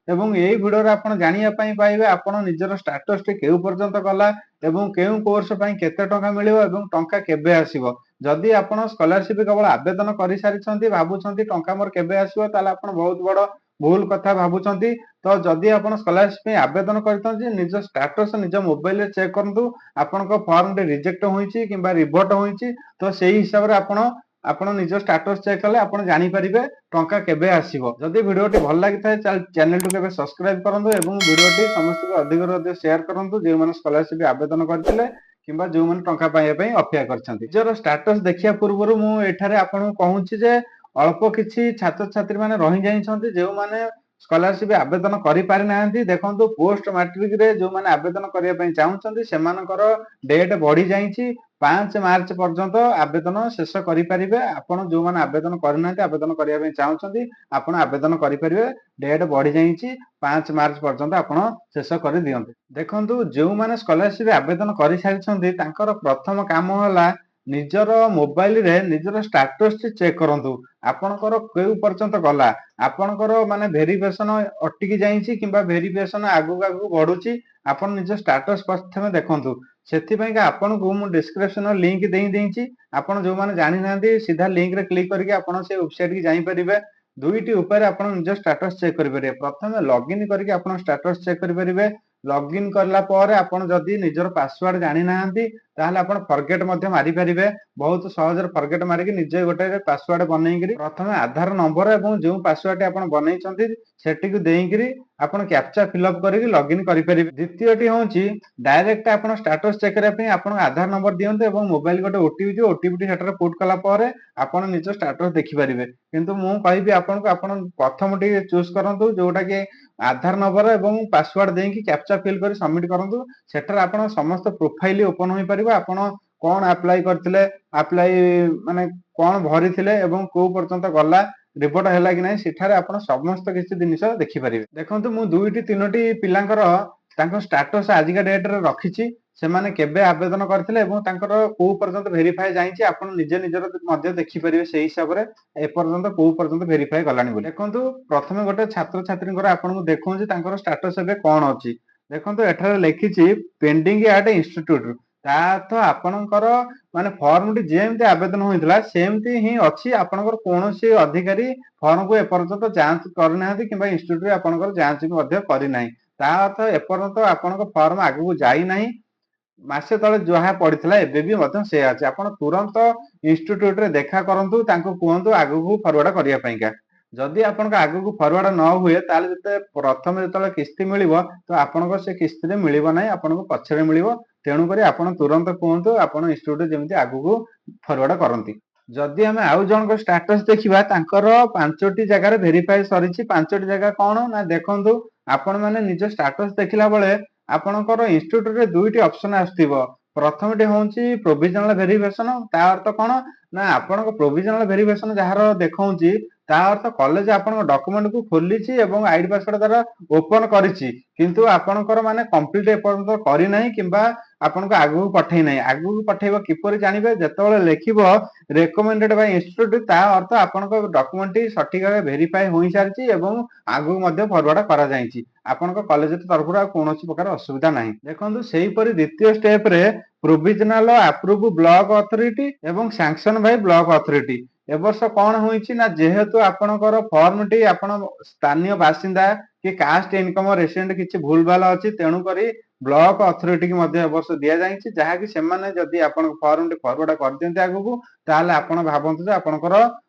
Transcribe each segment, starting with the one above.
ଏବଂ ଏଇ ଭିଡିଓରେ ଆପଣ ଜାଣିବା ପାଇଁ ପାଇବେ ଆପଣ ନିଜର ଷ୍ଟାଟସ୍ ଟି କେଉଁ ପର୍ଯ୍ୟନ୍ତ ଗଲା ଏବଂ କେଉଁ କୋର୍ସ ପାଇଁ କେତେ ଟଙ୍କା ମିଳିବ ଏବଂ ଟଙ୍କା କେବେ ଆସିବ। ଯଦି ଆପଣ ସ୍କଲାରସିପ୍ କେବଳ ଆବେଦନ କରିସାରିଛନ୍ତି ଭାବୁଛନ୍ତି ଟଙ୍କା ମୋର କେବେ ଆସିବ ତାହେଲେ ଆପଣ ବହୁତ ବଡ ଭୁଲ କଥା ଭାବୁଛନ୍ତି। ତ ଯଦି ଆପଣ ସ୍କଲାରସିପ୍ ପାଇଁ ଆବେଦନ କରିଛନ୍ତି ନିଜ ଷ୍ଟାଟସ୍ ନିଜ ମୋବାଇଲରେ ଚେକ୍ କରନ୍ତୁ ଆପଣଙ୍କ ଫର୍ମଟି ରିଜେକ୍ଟ ହୋଇଛି କିମ୍ବା ରିଭୋଟ ହୋଇଛି ତ ସେଇ ହିସାବରେ ଆପଣ ନିଜ ଷ୍ଟାଟସ୍ ଚେକ୍ କଲେ ଆପଣ ଜାଣିପାରିବେ ଟଙ୍କା କେବେ ଆସିବ। ଯଦି ଭିଡିଓଟି ଭଲ ଲାଗିଥାଏ ଚ୍ୟାନେଲଟିକୁ ଏବେ ସବସ୍କ୍ରାଇବ କରନ୍ତୁ ଏବଂ ଭିଡିଓଟି ସମସ୍ତଙ୍କୁ ଅଧିକରୁ ଅଧିକ ସେୟାର କରନ୍ତୁ ଯେଉଁମାନେ ସ୍କଲାରସିପ୍ ଆବେଦନ କରିଥିଲେ କିମ୍ବା ଯେଉଁମାନେ ଟଙ୍କା ପାଇବା ପାଇଁ ଅପେକ୍ଷା କରିଛନ୍ତି। ନିଜର ଷ୍ଟାଟସ୍ ଦେଖିବା ପୂର୍ବରୁ ମୁଁ ଏଠାରେ ଆପଣଙ୍କୁ କହୁଛି ଯେ ଅଳ୍ପ କିଛି ଛାତ୍ରଛାତ୍ରୀ ମାନେ ରହିଯାଇଛନ୍ତି ଯେଉଁମାନେ ସ୍କଲାରସିପ୍ ଆବେଦନ କରିପାରିନାହାନ୍ତି। ଦେଖନ୍ତୁ ପୋଷ୍ଟ ମାଟ୍ରିକରେ ଯେଉଁମାନେ ଆବେଦନ କରିବା ପାଇଁ ଚାହୁଁଛନ୍ତି ସେମାନଙ୍କର ଡେଟ୍ ବଢି ଯାଇଛି 5 ମାର୍ଚ୍ଚ ପର୍ଯ୍ୟନ୍ତ ଆବେଦନ ଶେଷ କରିପାରିବେ। ଆପଣ ଯେଉଁମାନେ ଆବେଦନ କରିନାହାନ୍ତି ଆବେଦନ କରିବା ପାଇଁ ଚାହୁଁଛନ୍ତି ଆପଣ ଆବେଦନ କରିପାରିବେ। ଡେଟ୍ ବଢି ଯାଇଛି 5 ମାର୍ଚ୍ଚ ପର୍ଯ୍ୟନ୍ତ ଆପଣ ଶେଷ କରିଦିଅନ୍ତୁ। ଦେଖନ୍ତୁ ଯେଉଁମାନେ ସ୍କଲାରସିପ୍ ଆବେଦନ କରିସାରିଛନ୍ତି ତାଙ୍କର ପ୍ରଥମ କାମ ହେଲା ନିଜର ମୋବାଇଲରେ ନିଜର ଷ୍ଟାଟସ୍ ଟି ଚେକ୍ କରନ୍ତୁ ଆପଣଙ୍କର କେଉଁ ପର୍ଯ୍ୟନ୍ତ ଗଲା। ଆପଣଙ୍କର ମାନେ ଭେରିଫିକେସନ ଅଟକି ଯାଇଛି କିମ୍ବା ଭେରିଫିକେସନ ଆଗକୁ ବଢୁଛି ଆପଣ ନିଜ ଷ୍ଟାଟସ୍ ପ୍ରଥମେ ଦେଖନ୍ତୁ। ସେଥିପାଇଁକା ଆପଣଙ୍କୁ ମୁଁ ଡେସ୍କ୍ରିପସନରେ ଲିଙ୍କ ଦେଇଛି ଆପଣ ଯେଉଁମାନେ ଜାଣିନାହାନ୍ତି ସିଧା ଲିଙ୍କରେ କ୍ଲିକ୍ କରିକି ଆପଣ ସେ ୱେବସାଇଟ୍ କି ଯାଇପାରିବେ। ଦୁଇଟି ଉପରେ ଆପଣ ନିଜ ଷ୍ଟାଟସ୍ ଚେକ୍ କରିପାରିବେ। ପ୍ରଥମେ ଲଗ୍ଇନ୍ କରିକି ଆପଣ ଷ୍ଟାଟସ୍ ଚେକ୍ କରିପାରିବେ। ଲଗ୍ଇନ୍ କଲା ପରେ ଆପଣ ଯଦି ନିଜର ପାସୱାର୍ଡ ଜାଣିନାହାନ୍ତି ତାହେଲେ ଆପଣ ଫରଗେଟ୍ ମଧ୍ୟ ମାରିପାରିବେ। ବହୁତ ସହଜରେ ଫରଗେଟ୍ ମାରିକି ନିଜେ ଗୋଟେ ପାସୱାର୍ଡ ବନେଇକିରି ପ୍ରଥମେ ଆଧାର ନମ୍ବର ଏବଂ ଯେଉଁ ପାସୱାର୍ଡଟି ଆପଣ ବନେଇଛନ୍ତି ସେଟିକୁ ଦେଇକିରି ଆପଣ କ୍ୟାପଚା ଫିଲ୍ଅପ୍ କରିକି ଲଗ୍ଇନ୍ କରିପାରିବେ। ଦ୍ୱିତୀୟଟି ହେଉଛି ଡାଇରେକ୍ଟ ଆପଣ ଷ୍ଟାଟସ୍ ଚେକ୍ କରିବା ପାଇଁ ଆପଣଙ୍କ ଆଧାର ନମ୍ବର ଦିଅନ୍ତୁ ଏବଂ ମୋବାଇଲ ଗୋଟେ ଓଟିପି ଯିବ ଓଟିପିଟି ସେଠାରେ ପୁଟ୍ କଲା ପରେ ଆପଣ ନିଜ ଷ୍ଟାଟସ୍ ଦେଖିପାରିବେ। କିନ୍ତୁ ମୁଁ କହିବି ଆପଣଙ୍କୁ ଆପଣ ପ୍ରଥମଟି ଚୁଜ୍ କରନ୍ତୁ ଯୋଉଟା କି ଆଧାର ନମ୍ବର ଏବଂ ପାସୱାର୍ଡ ଦେଇକି କ୍ୟାପଚା ଫିଲ୍ କରି ସବମିଟ୍ କରନ୍ତୁ। ସେଠାରେ ଆପଣ ସମସ୍ତ ପ୍ରୋଫାଇଲ ଓପନ ହୋଇପାରିବ। ଆପଣ କଣ ଆପ୍ଲାଏ କରିଥିଲେ ଆପ୍ଲାଏ ମାନେ କଣ ଭରିଥିଲେ ଏବଂ କୋଉ ପର୍ଯ୍ୟନ୍ତ ଗଲା ରିପୋର୍ଟ ହେଲା କି ନାହିଁ ସେଠାରେ ଆପଣ ସମସ୍ତ କିଛି ଜିନିଷ ଦେଖିପାରିବେ। ଦେଖନ୍ତୁ ମୁଁ 2ଟି 3ଟି ପିଲାଙ୍କର ତାଙ୍କ ଷ୍ଟାଟସ୍ ଆଜିକା ଡେଟରେ ରଖିଛି ସେମାନେ କେବେ ଆବେଦନ କରିଥିଲେ ଏବଂ ତାଙ୍କର କୋଉ ପର୍ଯ୍ୟନ୍ତ ଭେରିଫାଏ ଯାଇଛି ଆପଣ ନିଜର ମଧ୍ୟ ଦେଖିପାରିବେ ସେଇ ହିସାବରେ ଏପର୍ଯ୍ୟନ୍ତ କୋଉ ପର୍ଯ୍ୟନ୍ତ ଭେରିଫାଏ ଗଲାଣି ବୋଲି। ଦେଖନ୍ତୁ ପ୍ରଥମେ ଗୋଟେ ଛାତ୍ରଛାତ୍ରୀଙ୍କର ଆପଣଙ୍କୁ ଦେଖଉଛି ତାଙ୍କର ଷ୍ଟାଟସ୍ ଏବେ କଣ ଅଛି। ଦେଖନ୍ତୁ ଏଠାରେ ଲେଖିଛି ପେଣ୍ଡିଂ ଆଟ୍ ଇନଷ୍ଟିଚ୍ୟୁଟ ତା ଅର୍ଥ ଆପଣଙ୍କର ମାନେ ଫର୍ମଟି ଯେମିତି ଆବେଦନ ହୋଇଥିଲା ସେମିତି ହିଁ ଅଛି। ଆପଣଙ୍କର କୌଣସି ଅଧିକାରୀ ଫର୍ମକୁ ଏପର୍ଯ୍ୟନ୍ତ ଯାଞ୍ଚ କରିନାହାନ୍ତି କିମ୍ବା ଇନଷ୍ଟିଚ୍ୟୁଟ ଆପଣଙ୍କର ଯାଞ୍ଚ ବି ମଧ୍ୟ କରିନାହିଁ। ତା ଅର୍ଥ ଏପର୍ଯ୍ୟନ୍ତ ଆପଣଙ୍କ ଫର୍ମ ଆଗକୁ ଯାଇନାହିଁ। ମାସେ ତଳେ ଯାହା ପଡିଥିଲା ଏବେ ବି ମଧ୍ୟ ସେୟା ଅଛି। ଆପଣ ତୁରନ୍ତ ଇନଷ୍ଟିଚ୍ୟୁଟରେ ଦେଖା କରନ୍ତୁ ତାଙ୍କୁ କୁହନ୍ତୁ ଆଗକୁ ଫରୱାର୍ଡ କରିବା ପାଇଁକା। ଯଦି ଆପଣଙ୍କ ଆଗକୁ ଫରୱାର୍ଡ ନ ହୁଏ ତାହେଲେ ପ୍ରଥମେ ଯେତେବେଳେ କିସ୍ତି ମିଳିବ ତ ଆପଣଙ୍କ ସେ କିସ୍ତିରେ ମିଳିବ ନାହିଁ ଆପଣଙ୍କୁ ପଛରେ ମିଳିବ। ତେଣୁକରି ଆପଣ ତୁରନ୍ତ କୁହନ୍ତୁ ଆପଣ ଇନଷ୍ଟିଚ୍ୟୁଟ ଯେମିତି ଆଗକୁ ଫରୱାର୍ଡ କରନ୍ତି। ଯଦି ଆମେ ଆଉ ଜଣଙ୍କ ଷ୍ଟାଟସ୍ ଦେଖିବା ତାଙ୍କର 5ଟି ଜାଗାରେ ଭେରିଫାଏ ସରିଛି। 5ଟି ଜାଗା କଣ ନା ଦେଖନ୍ତୁ ଆପଣ ମାନେ ନିଜ ଷ୍ଟାଟସ୍ ଦେଖିଲା ବେଳେ ଆପଣଙ୍କର ଇନଷ୍ଟିଚ୍ୟୁଟରେ 2ଟି ଅପସନ ଆସୁଥିବ। ପ୍ରଥମଟି ହେଉଛି ପ୍ରୋଭିଜନାଲ ଭେରିଫିକେସନ ତା ଅର୍ଥ କଣ ନା ଆପଣଙ୍କ ପ୍ରୋଭିଜନାଲ ଭେରିଫିକେସନ ଯାହାର ଦେଖଉଛି ତା ଅର୍ଥ କଲେଜ ଆପଣଙ୍କ ଡକୁମେଣ୍ଟକୁ ଖୋଲିଛି ଏବଂ ଆଇଡି ପାସୱାର୍ଡ ଦ୍ୱାରା ଓପନ କରିଛି କିନ୍ତୁ ଆପଣଙ୍କର ମାନେ କମ୍ପ୍ଲିଟ ଏପର୍ଯ୍ୟନ୍ତ କରିନାହିଁ କିମ୍ବା ଆପଣଙ୍କୁ ଆଗକୁ ପଠେଇ ନାହିଁ। ଆଗକୁ ପଠେଇବ କିପରି ଜାଣିବେ ଯେତେବେଳେ ଲେଖିବ ରେକମେଣ୍ଡେଡ ବାଇ ଇନଷ୍ଟିଚ୍ୟୁଟ ତା ଅର୍ଥ ଆପଣଙ୍କ ଡକୁମେଣ୍ଟଟି ସଠିକ ଭାବେ ଭେରିଫାଏ ହୋଇସାରିଛି ଏବଂ ଆଗକୁ ମଧ୍ୟ ଫରୱାର୍ଡ କରାଯାଇଛି। ଆପଣଙ୍କ କଲେଜ ତରଫରୁ ଆଉ କୌଣସି ପ୍ରକାର ଅସୁବିଧା ନାହିଁ। ଦେଖନ୍ତୁ ସେହିପରି ଦ୍ୱିତୀୟ ଷ୍ଟେପରେ ପ୍ରୋଭିଜନାଲ ଆପ୍ରୁଭ ବ୍ଲକ ଅଥରିଟି ଏବଂ ସାଂସନ ବାଇ ବ୍ଲକ ଅଥରିଟି। ଏ ବର୍ଷ କଣ ହୋଇଛି ନା ଯେହେତୁ ଆପଣଙ୍କର ଫର୍ମଟି ଆପଣ ସ୍ଥାନୀୟ ବାସିନ୍ଦା କି କାଷ୍ଟ ଇନକମ ରେସିଡେଣ୍ଟ କିଛି ଭୁଲ ଭାଲ ଅଛି ତେଣୁକରି ବ୍ଲକ ଅଥରିଟି କି ମଧ୍ୟ ଏ ବର୍ଷ ଦିଆଯାଇଛି ଯାହାକି ସେମାନେ ଯଦି ଆପଣଙ୍କ ଫର୍ମଟି ଫରୱାର୍ଡ କରିଦିଅନ୍ତି ଆଗକୁ ତାହେଲେ ଆପଣ ଭାବନ୍ତୁ ଯେ ଆପଣଙ୍କର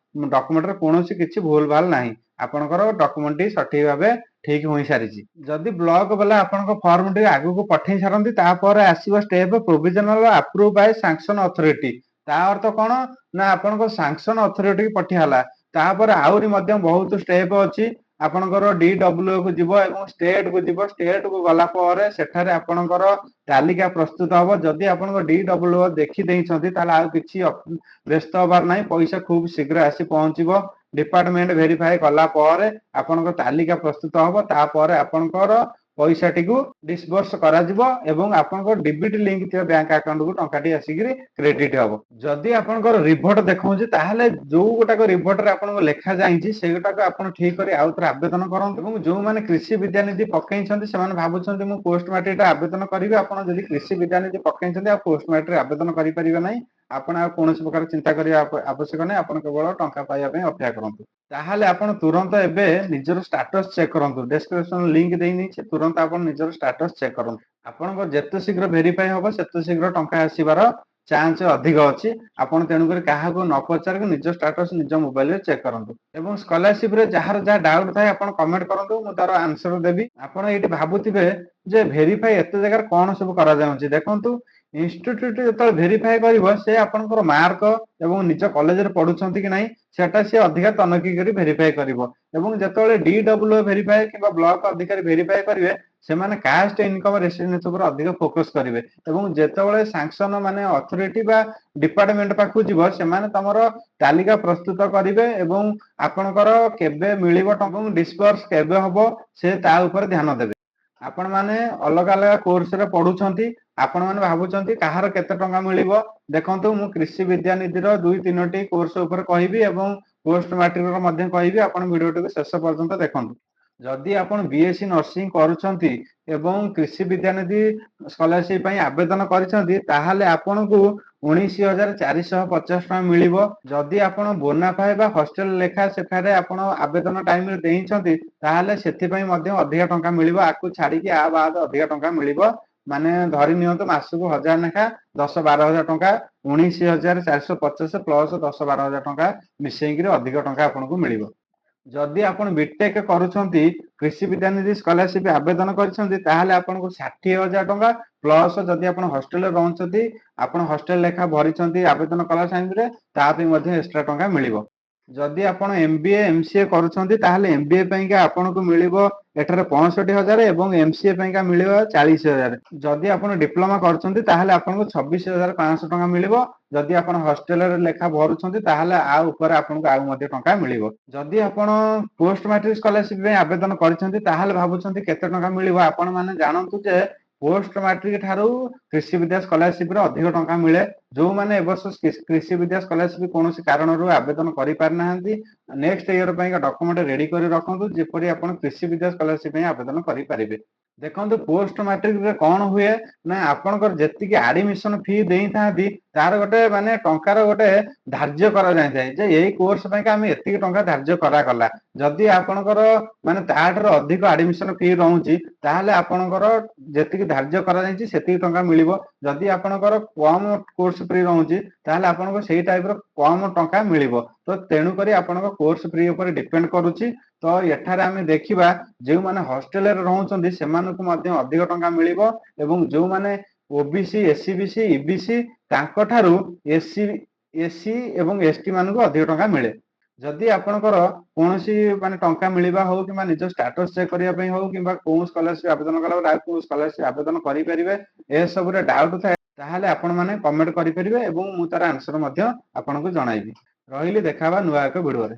ଡକୁମେଣ୍ଟରେ କୌଣସି କିଛି ଭୁଲ ଭାଲ ନାହିଁ। ଆପଣଙ୍କର ଡକୁମେଣ୍ଟଟି ସଠିକ ଭାବେ ଠିକ ହୋଇସାରିଛି। ଯଦି ବ୍ଲକ ବାଲା ଆପଣଙ୍କ ଫର୍ମଟି ଆଗକୁ ପଠେଇ ସାରନ୍ତି ତାପରେ ଆସିବ step provisional approve by sanction authority. ତା ଅର୍ଥ କଣ ନା ଆପଣଙ୍କ ସାଂସନ ଅଥରିଟି କି ପଠିଆଲା। ତାପରେ ଆହୁରି ମଧ୍ୟ ବହୁତ ଷ୍ଟେପ ଅଛି। ଆପଣଙ୍କର DWO କୁ ଯିବ ଏବଂ ଷ୍ଟେଟ କୁ ଯିବ। ଷ୍ଟେଟ କୁ ଗଲା ପରେ ସେଠାରେ ଆପଣଙ୍କର ତାଲିକା ପ୍ରସ୍ତୁତ ହବ। ଯଦି ଆପଣଙ୍କ DWO ଦେଖି ଦେଇଛନ୍ତି ତାହେଲେ ଆଉ କିଛି ବ୍ୟସ୍ତ ହବାର ନାହିଁ ପଇସା ଖୁବ ଶୀଘ୍ର ଆସି ପହଞ୍ଚିବ। ଡିପାର୍ଟମେଣ୍ଟ ଭେରିଫାଏ କଲା ପରେ ଆପଣଙ୍କ ତାଲିକା ପ୍ରସ୍ତୁତ ହବ। ତାପରେ ଆପଣଙ୍କର ପଇସାଟିକୁ ଡିସବର୍ସ କରାଯିବ ଏବଂ ଆପଣଙ୍କ ଡିବିଟି ଲିଙ୍କ ଥିବା ବ୍ୟାଙ୍କ ଆକାଉଣ୍ଟକୁ ଟଙ୍କାଟି ଆସିକିରି କ୍ରେଡିଟ୍ ହବ। ଯଦି ଆପଣଙ୍କର ରିଭର୍ଟ ଦେଖାଉଛି ତାହେଲେ ଯୋଉ ଗୋଟାକ ରିଭର୍ଟରେ ଆପଣଙ୍କୁ ଲେଖା ଯାଇଛି ସେଇଗୁଟାକ ଆପଣ ଠିକ କରି ଆଉ ଥରେ ଆବେଦନ କରନ୍ତୁ। ଏବଂ ଯୋଉମାନେ କୃଷି ବିଦ୍ୟାନିଧି ପକେଇଛନ୍ତି ସେମାନେ ଭାବୁଛନ୍ତି ମୁଁ ପୋଷ୍ଟ ମାଟ୍ରିକରେ ଆବେଦନ କରିବି, ଆପଣ ଯଦି କୃଷି ବିଦ୍ୟାନିଧି ପକେଇଛନ୍ତି ଆଉ ପୋଷ୍ଟ ମାଟ୍ରିକରେ ଆବେଦନ କରିପାରିବେ ନାହିଁ। ଆପଣ ଆଉ କୌଣସି ପ୍ରକାର ଚିନ୍ତା କରିବା ଆବଶ୍ୟକ ନାହିଁ, ଆପଣ କେବଳ ଟଙ୍କା ପାଇବା ପାଇଁ ଅପେକ୍ଷା କରନ୍ତୁ। ତାହେଲେ ଆପଣ ତୁରନ୍ତ ଏବେ ନିଜର ଷ୍ଟାଟସ ଚେକ୍ କରନ୍ତୁ। ଡେସ୍କ୍ରିପସନ ଲିଙ୍କ ଦେଇଛି, ତୁରନ୍ତ ଆପଣ ନିଜର ଷ୍ଟାଟସ ଚେକ୍ କରନ୍ତୁ। ଆପଣଙ୍କ ଯେତେ ଶୀଘ୍ର ଭେରିଫାଇ ହବ ସେତେ ଶୀଘ୍ର ଟଙ୍କା ଆସିବାର ଚାନ୍ସ ଅଧିକ ଅଛି। ଆପଣ ତେଣୁକରି କାହାକୁ ନ ପଚାରିକି ନିଜ ଷ୍ଟାଟସ ନିଜ ମୋବାଇଲରେ ଚେକ୍ କରନ୍ତୁ। ଏବଂ ସ୍କଲାରସିପରେ ଯାହାର ଯାହା ଡାଉଟ୍ ଥାଏ ଆପଣ କମେଣ୍ଟ କରନ୍ତୁ, ମୁଁ ତାର ଆନ୍ସର ଦେବି। ଆପଣ ଏଇଠି ଭାବୁଥିବେ ଯେ ଭେରିଫାଇ ଏତେ ଜାଗାରେ କଣ ସବୁ କରାଯାଉଛି। ଦେଖନ୍ତୁ, ଇନଷ୍ଟିଚ୍ୟୁଟ ଯେତେବେଳେ ଭେରିଫାଏ କରିବ ସେ ଆପଣଙ୍କର ମାର୍କ ଏବଂ ନିଜ କଲେଜରେ ପଢୁଛନ୍ତି କି ନାହିଁ ସେଟା ସେ ଅଧିକା ତନଖି କରି ଭେରିଫାଏ କରିବ। ଏବଂ ଯେତେବେଳେ DWO ଭେରିଫାଏ କିମ୍ବା ବ୍ଲକ ଅଧିକାରୀ ଭେରିଫାଏ କରିବେ ସେମାନେ କାଷ୍ଟ ଇନକମ ରେସିଡେନ୍ସ ଉପରେ ଅଧିକ ଫୋକସ କରିବେ। ଏବଂ ଯେତେବେଳେ ସାଂସନ ମାନେ ଅଥରିଟି ବା ଡିପାର୍ଟମେଣ୍ଟ ପାଖକୁ ଯିବ ସେମାନେ ତମର ତାଲିକା ପ୍ରସ୍ତୁତ କରିବେ ଏବଂ ଆପଣଙ୍କର କେବେ ମିଳିବ ଏବଂ ଡିସବର୍ସ କେବେ ହବ ସେ ତା ଉପରେ ଧ୍ୟାନ ଦେବେ। ଆପଣ ମାନେ ଅଲଗା ଅଲଗା କୋର୍ସରେ ପଢୁଛନ୍ତି, ଆପଣ ମାନେ ଭାବୁଛନ୍ତି କାହାର କେତେ ଟଙ୍କା ମିଳିବ। ଦେଖନ୍ତୁ, ମୁଁ କୃଷି ବିଦ୍ୟାନିଧିର 2-3ଟି କୋର୍ସ ଉପରେ କହିବି ଏବଂ ପୋଷ୍ଟ ମାଟ୍ରିକର ମଧ୍ୟ କହିବି। ଆପଣ ଭିଡିଓଟିକୁ ଶେଷ ପର୍ଯ୍ୟନ୍ତ ଦେଖନ୍ତୁ। ଯଦି ଆପଣ BSc ନର୍ସିଂ କରୁଛନ୍ତି ଏବଂ କୃଷି ବିଦ୍ୟାନିଧି ସ୍କଲାରସିପ ପାଇଁ ଆବେଦନ କରିଛନ୍ତି ତାହେଲେ ଆପଣଙ୍କୁ 19,450 ଟଙ୍କା ମିଳିବ। ଯଦି ଆପଣ ବୋନାଫାଏ ବା ହଷ୍ଟେଲ ଲେଖା ସେଠାରେ ଆପଣ ଆବେଦନ ଟାଇମରେ ଦେଇଛନ୍ତି ତାହେଲେ ସେଥିପାଇଁ ମଧ୍ୟ ଅଧିକା ଟଙ୍କା ମିଳିବ। ଆକୁ ଛାଡିକି ଆ ବାଦ ଅଧିକା ଟଙ୍କା ମିଳିବ। ମାନେ ଧରି ନିଅନ୍ତୁ ମାସକୁ 1000 ଲେଖା 10-12 ହଜାର ଟଙ୍କା, 19,450 ପ୍ଲସ 10-12 ହଜାର ଟଙ୍କା ମିଶେଇକିରି ଅଧିକ ଟଙ୍କା ଆପଣଙ୍କୁ ମିଳିବ। ଯଦି ଆପଣ ବିଟେକ୍ କରୁଛନ୍ତି କୃଷି ବିଦ୍ୟାନିଧି ସ୍କଲାରସିପ ଆବେଦନ କରିଛନ୍ତି ତାହେଲେ ଆପଣଙ୍କୁ 60,000 ଟଙ୍କା ପ୍ଲସ ଯଦି ଆପଣ ହଷ୍ଟେଲରେ ରହୁଛନ୍ତି, ଆପଣ ହଷ୍ଟେଲ ଲେଖା ଭରିଛନ୍ତି ଆବେଦନ କଲା ଟାଇମରେ ତା ପାଇଁ ମଧ୍ୟ ଏକ୍ସଟ୍ରା ଟଙ୍କା ମିଳିବ। ଯଦି ଆପଣ MBA MCA କରୁଛନ୍ତି ତାହେଲେ MBA ପାଇଁକା ଆପଣଙ୍କୁ ମିଳିବ ଏଠାରେ 65,000 ଏବଂ MCA ପାଇଁକା ମିଳିବ 40,000। ଯଦି ଆପଣ ଡିପ୍ଲୋମା କରୁଛନ୍ତି ତାହେଲେ ଆପଣଙ୍କୁ 26,500 ଟଙ୍କା ମିଳିବ। ଯଦି ଆପଣ ହଷ୍ଟେଲରେ ଲେଖା ଭରୁଛନ୍ତି ତାହେଲେ ଆ ଉପରେ ଆପଣଙ୍କୁ ଆଉ ମଧ୍ୟ ଟଙ୍କା ମିଳିବ। ଯଦି ଆପଣ ପୋଷ୍ଟ ମାଟ୍ରିକ ସ୍କଲାରସିପ ପାଇଁ ଆବେଦନ କରିଛନ୍ତି ତାହେଲେ ଭାବୁଛନ୍ତି କେତେ ଟଙ୍କା ମିଳିବ, ଆପଣ ମାନେ ଜାଣନ୍ତୁ ଯେ ପୋଷ୍ଟ ମାଟ୍ରିକ ଠାରୁ କୃଷି ବିଦ୍ୟା ସ୍କଲାରସିପରେ ଅଧିକ ଟଙ୍କା ମିଳେ। ଯୋଉମାନେ ଏ ବର୍ଷ କୃଷି ବିଦ୍ୟା ସ୍କଲାରସିପ କୌଣସି କାରଣରୁ ଆବେଦନ କରିପାରିନାହାନ୍ତି, ନେକ୍ସଟ ଇୟର ପାଇଁକା ଡକୁମେଣ୍ଟ ରେଡି କରି ରଖନ୍ତୁ ଯେପରି ଆପଣ କୃଷି ବିଦ୍ୟା ସ୍କଲାରସିପ ପାଇଁ ଆବେଦନ କରିପାରିବେ। ଦେଖନ୍ତୁ, ପୋଷ୍ଟ ମାଟ୍ରିକରେ କଣ ହୁଏ ନା ଆପଣଙ୍କର ଯେତିକି ଆଡମିସନ ଫି ଦେଇଥାନ୍ତି ତାର ଗୋଟେ ମାନେ ଟଙ୍କାର ଗୋଟେ ଧାର୍ଯ୍ୟ କରାଯାଇଥାଏ ଯେ ଏଇ କୋର୍ସ ପାଇଁକା ଆମେ ଏତିକି ଟଙ୍କା ଧାର୍ଯ୍ୟ କରାଗଲା। ଯଦି ଆପଣଙ୍କର ମାନେ ତାଠାରୁ ଅଧିକ ଆଡମିସନ ଫି ରହୁଛି ତାହେଲେ ଆପଣଙ୍କର ଯେତିକି ଧାର୍ଯ୍ୟ କରାଯାଇଛି ସେତିକି ଟଙ୍କା ମିଳିବ। ଯଦି ଆପଣଙ୍କର କମ କୋର୍ସ ଫି ରହୁଛି ତାହେଲେ ଆପଣଙ୍କୁ ସେଇ ଟାଇପର କମ ଟଙ୍କା ମିଳିବ। ତ ତେଣୁକରି ଆପଣଙ୍କ କୋର୍ସ ଫି ଉପରେ ଡିପେଣ୍ଡ କରୁଛି। ତ ଏଠାରେ ଆମେ ଦେଖିବା ଯେଉଁମାନେ ହଷ୍ଟେଲରେ ରହୁଛନ୍ତି ସେମାନଙ୍କୁ ମଧ୍ୟ ଅଧିକ ଟଙ୍କା ମିଳିବ ଏବଂ ଯୋଉମାନେ OBC SCBC EBC ତାଙ୍କ ଠାରୁ SC ଏବଂ ST ମାନଙ୍କୁ ଅଧିକ ଟଙ୍କା ମିଳେ। ଯଦି ଆପଣଙ୍କର କୌଣସି ମାନେ ଟଙ୍କା ମିଳିବା ହଉ କିମ୍ବା ନିଜ ଷ୍ଟାଟସ ଚେକ୍ କରିବା ପାଇଁ ହଉ କିମ୍ବା କୋଉ ସ୍କଲାରସିପ ଆବେଦନ କଲା ବେଳେ ଆଉ କୋଉ ସ୍କଲାରସିପ ଆବେଦନ କରିପାରିବେ ଏସବୁରେ ଡାଉଟ ଥାଏ ତାହେଲେ ଆପଣ ମାନେ କମେଣ୍ଟ କରିପାରିବେ ଏବଂ ମୁଁ ତାର ଆନ୍ସର ମଧ୍ୟ ଆପଣଙ୍କୁ ଜଣାଇବି। ରହିଲି, ଦେଖା ହବା ନୂଆ ଏକ ଭିଡିଓରେ।